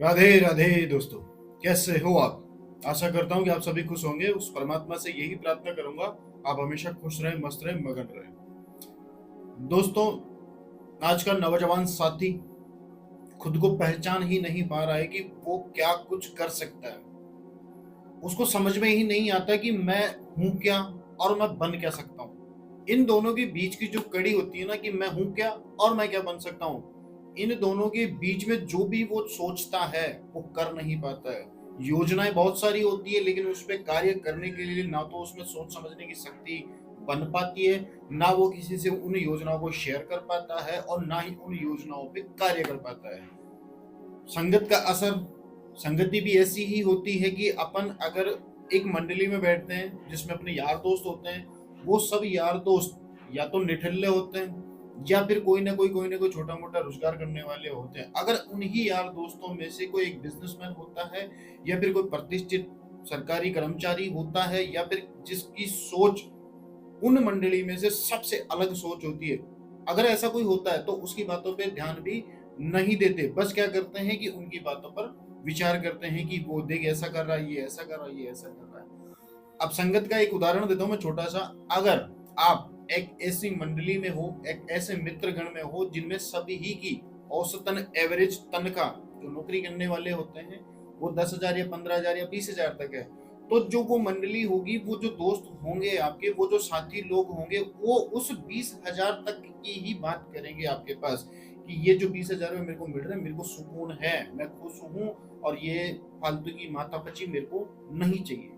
राधे राधे दोस्तों, कैसे हो आप। आशा करता हूँ कि आप सभी खुश होंगे। उस परमात्मा से यही प्रार्थना करूंगा आप हमेशा खुश रहें, मस्त रहें, मगन रहें। दोस्तों, आज का नौजवान साथी खुद को पहचान ही नहीं पा रहा है कि वो क्या कुछ कर सकता है। उसको समझ में ही नहीं आता कि मैं हूं क्या और मैं बन क्या सकता हूँ। इन दोनों के बीच की जो कड़ी होती है ना, कि मैं हूं क्या और मैं क्या बन सकता हूँ, इन दोनों के बीच में जो भी वो सोचता है वो कर नहीं पाता है। योजनाएं बहुत सारी होती है, लेकिन उस पर कार्य करने के लिए ना तो उसमें सोच समझने की शक्ति बन पाती है, ना वो किसी से उन योजनाओं को शेयर कर पाता है और ना ही उन योजनाओं पे कार्य कर पाता है। संगत का असर, संगति भी ऐसी ही होती है कि अपन अगर एक मंडली में बैठते हैं जिसमें अपने यार दोस्त होते हैं, वो सब यार दोस्त या तो निठल्ले होते हैं या फिर कोई ना कोई छोटा मोटा रोजगार करने वाले होते हैं। अगर उन्हीं यार दोस्तों में से कोई एक बिजनेसमैन होता है या फिर कोई प्रतिष्ठित सरकारी कर्मचारी होता है या फिर जिसकी सोच उन मंडली में से सबसे अलग सोच होती है, अगर ऐसा कोई होता है तो उसकी बातों पे ध्यान भी नहीं देते। बस क्या करते हैं कि उनकी बातों पर विचार करते हैं कि वो देख ऐसा कर रहा है, ये ऐसा कर रहा है, ये ऐसा कर रहा है। अब संगत का एक उदाहरण देता हूं मैं छोटा सा। अगर आप एक ऐसी मंडली में हो, एक ऐसे मित्रगण में हो जिनमें सभी ही की औसतन एवरेज तनख्वाह, जो नौकरी करने वाले होते हैं, वो 10,000 या 15,000 या 20,000 तक है, तो जो वो मंडली होगी, वो जो दोस्त होंगे आपके, वो जो साथी लोग होंगे, वो उस 20,000 तक की ही बात करेंगे आपके पास कि ये जो 20,000 में मेरे को मिल रहा है, मेरे को सुकून है, मैं खुश हूँ, और ये फालतू की माथापच्ची मेरे को नहीं चाहिए।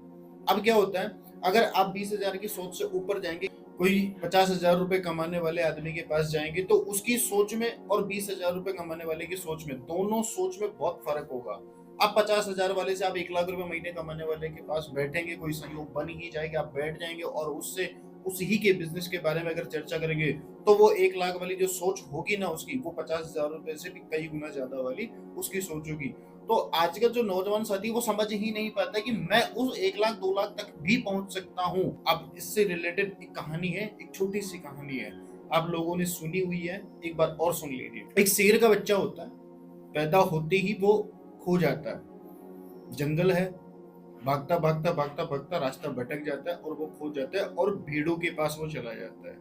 अब क्या होता है, अगर आप 20,000 की सोच से ऊपर जाएंगे, कोई 50,000 रुपए कमाने वाले आदमी के पास जाएंगे, तो उसकी सोच में और 20,000 रुपए कमाने वाले की सोच में, दोनों सोच में बहुत फर्क होगा। अब 50,000 वाले से आप 1 लाख रुपए महीने कमाने वाले के पास बैठेंगे, कोई संयोग बन ही जाएगा, आप बैठ जाएंगे और उससे उसी के बिजनेस के बारे में अगर चर्चा करेंगे, तो वो 1 लाख वाली जो सोच होगी ना उसकी, वो 50,000 रुपए से भी कई गुना ज्यादा वाली उसकी सोच होगी। तो आज का जो नौजवान साथी वो समझ ही नहीं पाता कि मैं उस 1 लाख 2 लाख तक भी पहुंच सकता हूँ। अब इससे रिलेटेड एक कहानी है, एक छोटी सी कहानी है, आप लोगों ने सुनी हुई है, एक बार और सुन लीजिए। एक शेर का बच्चा होता है, पैदा होते ही वो खो जाता है। जंगल है, भागता भागता भागता भागता रास्ता भटक जाता है और वो खो जाता है और भेड़ों के पास वो चला जाता है।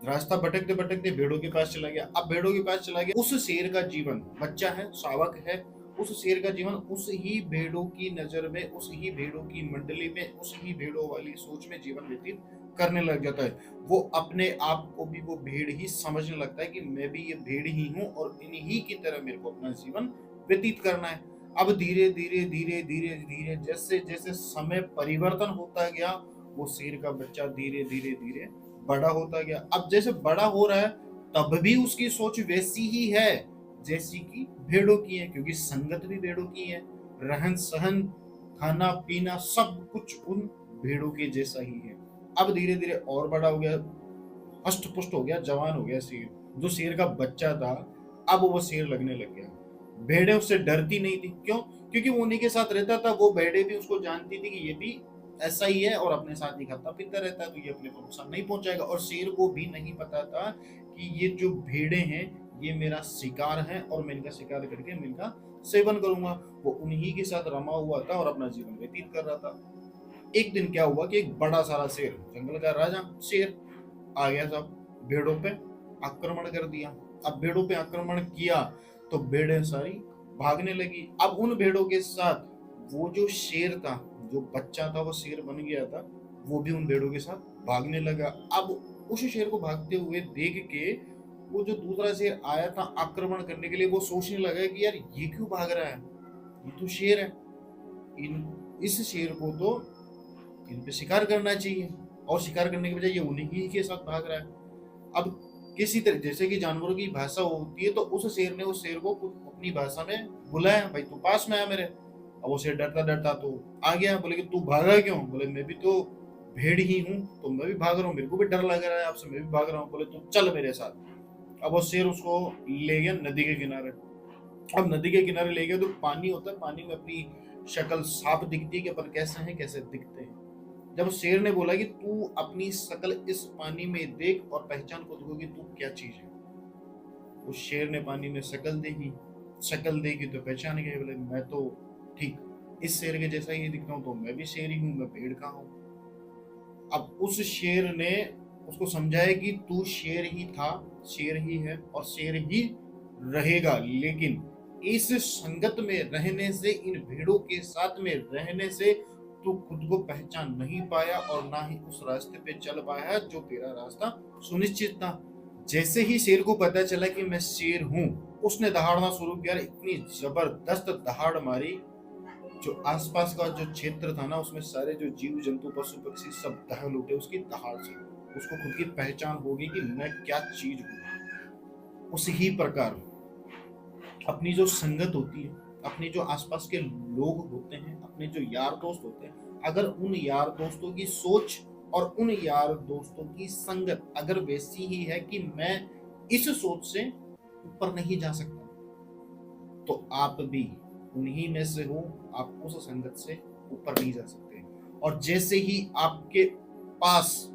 रास्ता भटकते भटकते भेड़ों के पास चला गया। अब भेड़ों के पास चला गया, उस शेर का जीवन, बच्चा है, शावक है, उस शेर का जीवन उस ही भेड़ों की नजर में, उस ही भेड़ों की मंडली में, उस ही भेड़ों वाली सोच में जीवन व्यतीत करने लग जाता है। वो अपने आप को भी वो भेड़ ही समझने लगता है कि मैं भी ये भेड़ ही हूँ और इन्हीं की तरह मेरे को अपना जीवन व्यतीत करना है। अब धीरे धीरे धीरे धीरे धीरे जैसे जैसे समय परिवर्तन होता गया, वो शेर का बच्चा धीरे धीरे धीरे बड़ा होता गया। अब जैसे बड़ा हो रहा है, तब भी उसकी सोच वैसी ही है जैसी कि भेड़ों की है, क्योंकि संगत भी भेड़ों की है, रहन सहन, खाना पीना सब कुछ उन भेड़ों के जैसा ही है। अब धीरे धीरे और बड़ा हो गया, हष्ट पुष्ट हो गया, जवान हो गया शेर। जो शेर का बच्चा था, अब वो शेर लगने लग गया। भेड़े उससे डरती नहीं थी, क्यों? क्योंकि वो उन्हीं के साथ रहता था। वो भेड़े भी उसको जानती थी कि ये भी ऐसा ही है और अपने साथ ही खाता पीता रहता है, तो ये अपने को नुकसान नहीं पहुंचाएगा। और शेर को भी नहीं पता था कि ये जो भेड़े हैं ये मेरा शिकार है और मैं इनका शिकार करके मैं इनका सेवन करूंगा। वो उन्हीं के साथ रमा हुआ था और अपना जीवन व्यतीत कर रहा था। एक दिन क्या हुआ कि एक बड़ा सारा शेर, जंगल का राजा शेर, आ गया, सब भेड़ों पे आक्रमण कर दिया। अब भेड़ों पे आक्रमण किया तो भेड़ें सारी भागने लगी। अब उन भेड़ों के साथ वो जो शेर था, जो बच्चा था वो शेर बन गया था, वो भी उन भेड़ों के साथ भागने लगा। अब उस शेर को भागते हुए देख के वो जो दूसरा शेर आया था आक्रमण करने के लिए, वो सोचने लगा कि यार ये क्यों भाग रहा है, ये तो शेर है, इन इस शेर को तो इन पे शिकार करना चाहिए, और शिकार करने के बजाय ये उन्हीं ही के साथ भाग रहा है। अब किसी तरह, जैसे कि जानवरों की भाषा होती है, तो उस शेर ने उस शेर को कुछ अपनी भाषा में बुलाया, भाई तू पास में आ मेरे। अब वो शेर डरता डरता तो आ गया। बोले कि तू भागा क्यों? बोले मैं भी तो भेड़ ही हूँ, तो मैं भी भाग रहा हूँ, मेरे को भी डर लग रहा है आपसे, मैं भी भाग रहा हूँ। बोले तू चल मेरे साथ। अब वो शेर उसको ले गया नदी के किनारे। अब नदी के किनारे ले गया तो पानी होता है, पानी में अपनी शक्ल साफ दिखती है कि अपन कैसे हैं, कैसे दिखते हैं। जब शेर ने बोला कि तू अपनी शक्ल इस पानी में देख और पहचान खुद को कि तू क्या चीज है, उस शेर ने पानी में शक्ल देखी, शक्ल देखी तो पहचान गए, बोले मैं तो ठीक इस शेर के जैसा ही दिखता हूँ, तो मैं भी शेर ही हूँ, मैं भेड़ कहाँ हूँ। अब उस शेर ने उसको समझाया कि तू शेर ही था, शेर ही है और शेर ही रहेगा, लेकिन इस संगत में रहने से, इन भेड़ों के साथ में रहने से तू खुद को पहचान नहीं पाया और ना ही उस रास्ते पे चल पाया जो तेरा रास्ता सुनिश्चित था। जैसे ही शेर को पता चला कि मैं शेर हूं, उसने दहाड़ना शुरू किया। इतनी जबरदस्त दहाड़ मारी, जो आसपास का जो क्षेत्र था ना, उसमें सारे जो जीव जंतु पशु पक्षी सब दहल उठे उसकी दहाड़ से। उसको खुद की पहचान होगी कि मैं क्या चीज हूँ। उसी ही प्रकार अपनी जो संगत होती है, अपनी जो आसपास के लोग होते हैं, अपने जो यार दोस्त होते हैं, अगर उन यार दोस्तों की सोच और उन यार दोस्तों की संगत अगर वैसी ही है कि मैं इस सोच से ऊपर नहीं जा सकता, तो आप भी उन्हीं में से हो, आप उस संगत से ऊपर नहीं जा सकते। और जैसे ही आपके पास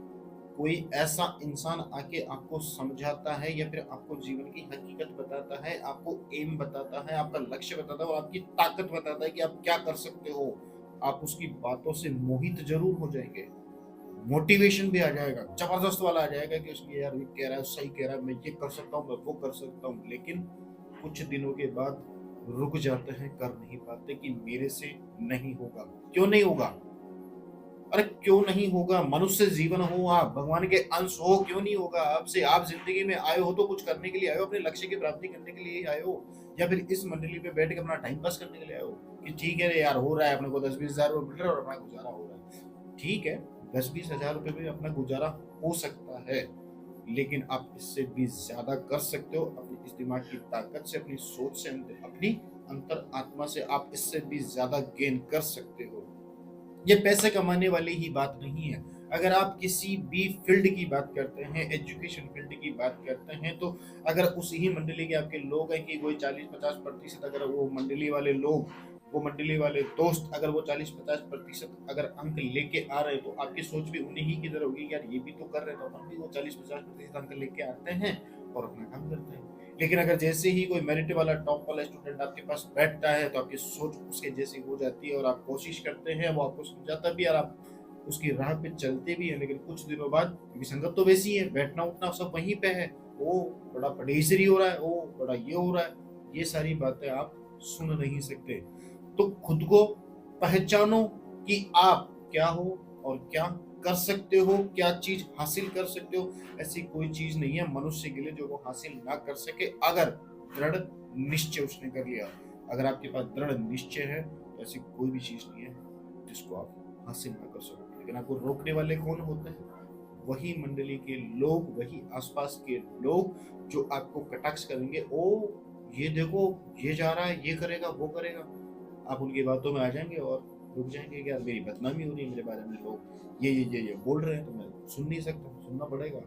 कोई ऐसा इंसान आके आपको समझाता है या फिर आपको जीवन की हकीकत बताता है, आपको एम बताता है, आपका लक्ष्य बताता है और आपकी ताकत बताता है कि आप क्या कर सकते हो, आप उसकी बातों से मोहित जरूर हो जाएंगे। मोटिवेशन भी आ जाएगा, जबरदस्त वाला आ जाएगा कि उसकी यार ये कह रहा है सही कह रहा है, मैं ये कर सकता हूँ, मैं वो कर सकता हूँ। लेकिन कुछ दिनों के बाद रुक जाते हैं, कर नहीं पाते कि मेरे से नहीं होगा। क्यों नहीं होगा? अरे क्यों नहीं होगा? मनुष्य जीवन हो, आप भगवान के अंश हो, क्यों नहीं होगा आपसे? आप जिंदगी में आए हो तो कुछ करने के लिए आए हो, अपने लक्ष्य की प्राप्ति करने के लिए ही आए हो, या फिर इस मंडली पे बैठ के अपना टाइम पास करने के लिए आए हो कि ठीक है यार हो रहा है अपने को 10-20 हजार रुपये मिल रहा है और अपना गुजारा हो रहा है। ठीक है, 10-20 हजार रुपये में अपना गुजारा हो सकता है, लेकिन आप इससे भी ज्यादा कर सकते हो। अपनी इस दिमाग की ताकत से, अपनी सोच से, अपनी अंतर आत्मा से आप इससे भी ज्यादा गेन कर सकते हो। ये पैसे कमाने वाली ही बात नहीं है। अगर आप किसी भी फील्ड की बात करते हैं, एजुकेशन फील्ड की बात करते हैं, तो अगर उसी ही मंडली के आपके लोग हैं कि कोई 40-50% अगर वो मंडली वाले लोग, वो मंडली वाले दोस्त अगर वो 40-50% अगर अंक लेके आ रहे हैं, तो आपकी सोच भी उन्हीं ही की तरह होगी कि यार ये भी तो कर रहे हैं, तो अपन भी वो 40-50% अंक लेके आते हैं और अपना काम करते हैं। लेकिन अगर जैसे ही कोई मेरिट वाला टॉप वाला स्टूडेंट आपके पास बैठता है, तो आपकी सोच उसके जैसी हो जाती है और आप कोशिश करते हैं, वो आपको समझाता भी और आप उसकी राह पे चलते भी हैं। लेकिन कुछ दिनों बाद, क्योंकि संगत तो वैसी है, बैठना उठना सब वहीं पे है, वो बड़ा पढ़ेसरी हो रहा है, वो बड़ा ये हो रहा है, ये सारी बातें आप सुन नहीं सकते। तो खुद को पहचानो कि आप क्या हो और क्या कर सकते हो, क्या चीज हासिल कर सकते हो। ऐसी कोई चीज नहीं है मनुष्य के लिए जो वो हासिल ना कर सके, अगर दृढ़ निश्चय उसने कर लिया। अगर आपके पास दृढ़ निश्चय है तो ऐसी कोई भी चीज नहीं है जिसको आप हासिल ना कर सको। लेकिन आपको रोकने वाले कौन होते हैं? वही मंडली के लोग, वही आसपास के लोग जो आपको कटाक्ष करेंगे। ओ ये देखो, ये जा रहा है, ये करेगा, वो करेगा। आप उनकी बातों में आ जाएंगे और रुक जाएंगे कि यार मेरी बदनामी हो रही है, मेरे बारे में लोग ये बोल रहे हैं, तो मैं सुन नहीं सकता, सुनना पड़ेगा।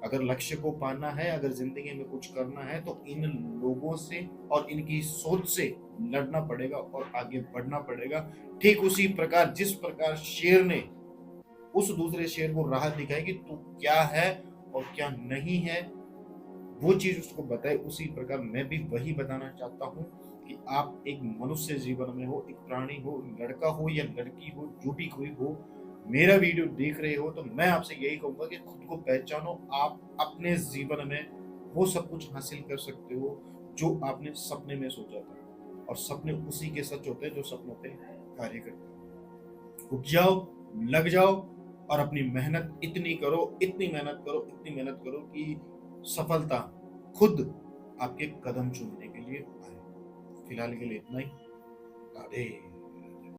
अगर लक्ष्य को पाना है, अगर जिंदगी में कुछ करना है, तो इन लोगों से और इनकी सोच से लड़ना पड़ेगा और आगे बढ़ना पड़ेगा। ठीक उसी प्रकार जिस प्रकार शेर ने उस दूसरे शेर को राह दिखाई कि तू क्या है और क्या नहीं है, वो चीज उसको बताए, उसी प्रकार मैं भी वही बताना चाहता हूँ कि आप एक मनुष्य जीवन में हो, एक प्राणी हो, लड़का हो या लड़की हो, जो भी कोई हो, मेरा वीडियो देख रहे हो, तो मैं आपसे यही कहूंगा कि खुद को पहचानो। आप अपने जीवन में वो सब कुछ हासिल कर सकते हो जो आपने सपने में सोचा था, और सपने उसी के सच होते हैं जो सपनों पे कार्य करते हैं। उठ जाओ, लग जाओ और अपनी मेहनत इतनी करो, इतनी मेहनत करो, इतनी मेहनत करो कि सफलता खुद आपके कदम चूमने के लिए आए। फिलहाल के लिए इतना ही। राधे।